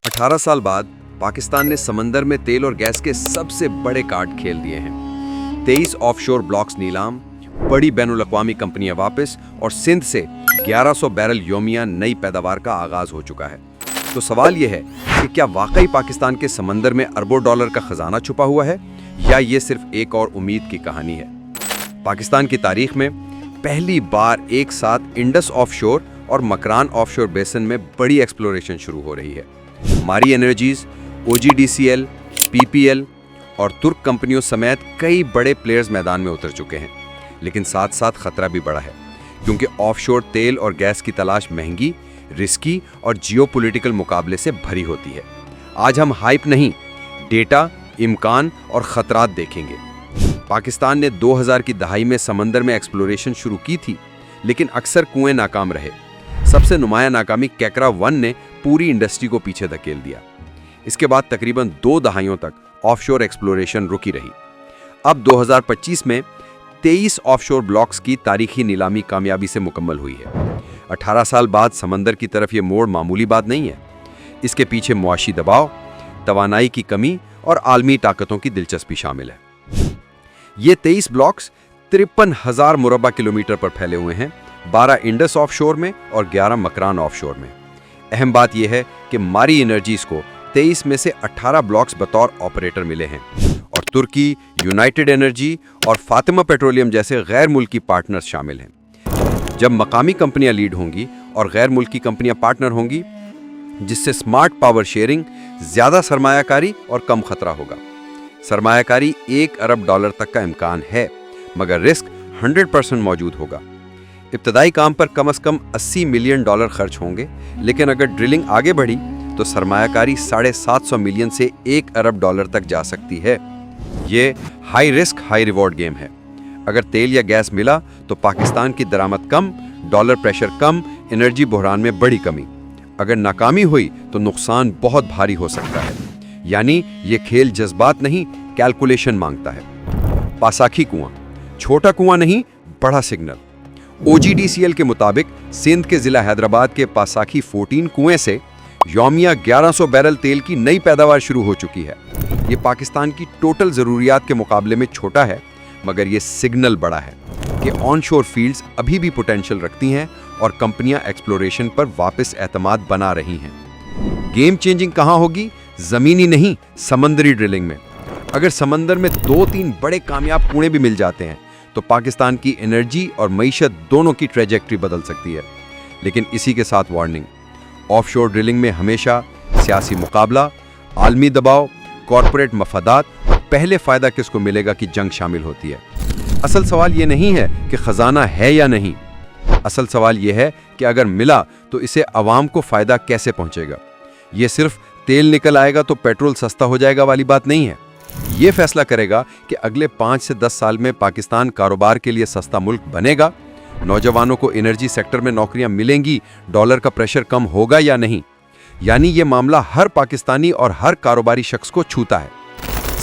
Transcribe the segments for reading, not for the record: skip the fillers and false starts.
18 साल बाद पाकिस्तान ने समंदर में तेल और गैस के सबसे बड़े कार्ड खेल दिए हैं। 23 ऑफशोर ब्लॉक्स नीलाम, बड़ी बैनुल-अक़वामी कंपनियां वापस और सिंध से 1100 बैरल योमिया नई पैदावार का आगाज हो चुका है। तो सवाल यह है कि क्या वाकई पाकिस्तान के समंदर में अरबों डॉलर का खजाना छुपा हुआ है या ये सिर्फ एक और उम्मीद की कहानी है। पाकिस्तान की तारीख में पहली बार एक साथ इंडस ऑफशोर और मकरान ऑफशोर बेसन में बड़ी एक्सप्लोरेशन शुरू हो रही है। मारी एनर्जीज, OGDCL, PPL और तुर्क कंपनियों समेत कई बड़े प्लेयर्स मैदान में उतर चुके हैं। लेकिन साथ साथ खतरा भी बड़ा है, क्योंकि ऑफशोर तेल और गैस की तलाश महंगी, रिस्की और जियोपॉलिटिकल मुकाबले से भरी होती है। आज हम हाइप नहीं, डेटा, इम्कान और खतरात देखेंगे। पाकिस्तान ने 2000 की दहाई में समंदर में एक्सप्लोरेशन शुरू की थी, लेकिन अक्सर कुएं नाकाम रहे। सबसे नुमाया नाकामी कैकरा 1 ने पूरी इंडस्ट्री को पीछे धकेल दिया। इसके बाद तकरीबन 2 दहाइयों तक ऑफशोर एक्सप्लोरेशन रुकी रही। अब 2025 में 23 ऑफशोर ब्लॉक्स की तारीखी नीलामी कामयाबी से मुकम्मल हुई है। 18 साल बाद समंदर की तरफ ये मोड़ मामूली बात नहीं है। इसके पीछे मुआशी दबाव, तवानाई की कमी और आलमी ताकतों की दिलचस्पी शामिल है। ये 23 ब्लॉक्स 53,000 मुरब्बा किलोमीटर पर फैले हुए हैं, 12 इंडस ऑफशोर में और 11 मकरान ऑफशोर में। अहम बात यह है कि मारी एनर्जीज को 23 में से 18 ब्लॉक्स बतौर ऑपरेटर मिले हैं और तुर्की, यूनाइटेड एनर्जी और फातिमा पेट्रोलियम जैसे गैर मुल्की पार्टनर्स शामिल हैं। जब मकामी कंपनियां लीड होंगी और गैर मुल्की कंपनियां पार्टनर होंगी, जिससे स्मार्ट पावर शेयरिंग, ज्यादा सरमायाकारी और कम खतरा होगा। सरमायाकारी $1 अरब तक का इम्कान है, मगर रिस्क 100% मौजूद होगा। इब्तदाई काम पर कम से कम $80 मिलियन खर्च होंगे, लेकिन अगर ड्रिलिंग आगे बढ़ी तो सरमायाकारी 750 मिलियन से $1 अरब तक जा सकती है। ये high risk high reward game है। अगर तेल या गैस मिला तो पाकिस्तान की दरामद कम, डॉलर प्रेशर कम, एनर्जी बहरान में बड़ी कमी। अगर नाकामी हुई तो नुकसान बहुत भारी हो सकता है। यानी ये खेल जज्बात नहीं, कैलकुलेशन मांगता है। पासाखी कुआं, छोटा कुआं नहीं, बड़ा सिग्नल। OGDCL के मुताबिक सिंध के जिला हैदराबाद के पासाखी 14 कुएं से योमिया 1100 बैरल तेल की नई पैदावार शुरू हो चुकी है। ये पाकिस्तान की टोटल जरूरियात के मुकाबले में छोटा है, मगर ये सिग्नल बड़ा है कि ऑनशोर फील्ड्स अभी भी पोटेंशियल रखती हैं और कंपनियां एक्सप्लोरेशन पर वापस एतमाद बना रही हैं। गेम चेंजिंग कहां होगी? जमीनी नहीं, समंदरी ड्रिलिंग में। अगर समंदर में 2-3 बड़े कामयाब कुएं भी मिल जाते हैं तो पाकिस्तान की एनर्जी और मईशत दोनों की ट्रेजेक्ट्री बदल सकती है। लेकिन इसी के साथ वार्निंग, ऑफशोर ड्रिलिंग में हमेशा सियासी मुकाबला, आलमी दबाव, कॉरपोरेट मफादात और पहले फायदा किसको मिलेगा की जंग शामिल होती है। असल सवाल ये नहीं है कि खजाना है या नहीं, असल सवाल यह है कि अगर मिला तो इसे अवाम को फायदा कैसे पहुंचेगा। ये सिर्फ तेल निकल आएगा तो पेट्रोल सस्ता हो जाएगा वाली बात नहीं है। ये फैसला करेगा कि अगले 5 से 10 साल में पाकिस्तान कारोबार के लिए सस्ता मुल्क बनेगा, नौजवानों को एनर्जी सेक्टर में नौकरियां मिलेंगी, डॉलर का प्रेशर कम होगा या नहीं। यानी ये मामला हर पाकिस्तानी और हर कारोबारी शख्स को छूता है।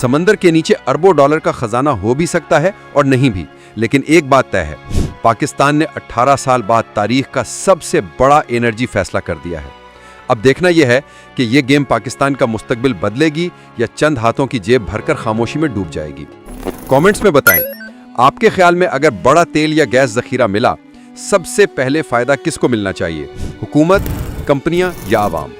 समंदर के नीचे अरबों डॉलर का खजाना हो भी सकता है और नहीं भी, लेकिन एक बात तय है, पाकिस्तान ने 18 साल बाद तारीख का सबसे बड़ा एनर्जी फैसला कर दिया है। अब देखना यह है कि यह गेम पाकिस्तान का मुस्तकबिल बदलेगी या चंद हाथों की जेब भरकर खामोशी में डूब जाएगी। कमेंट्स में बताएं, आपके ख्याल में अगर बड़ा तेल या गैस जखीरा मिला, सबसे पहले फायदा किसको मिलना चाहिए? हुकूमत, कंपनियां या आवाम?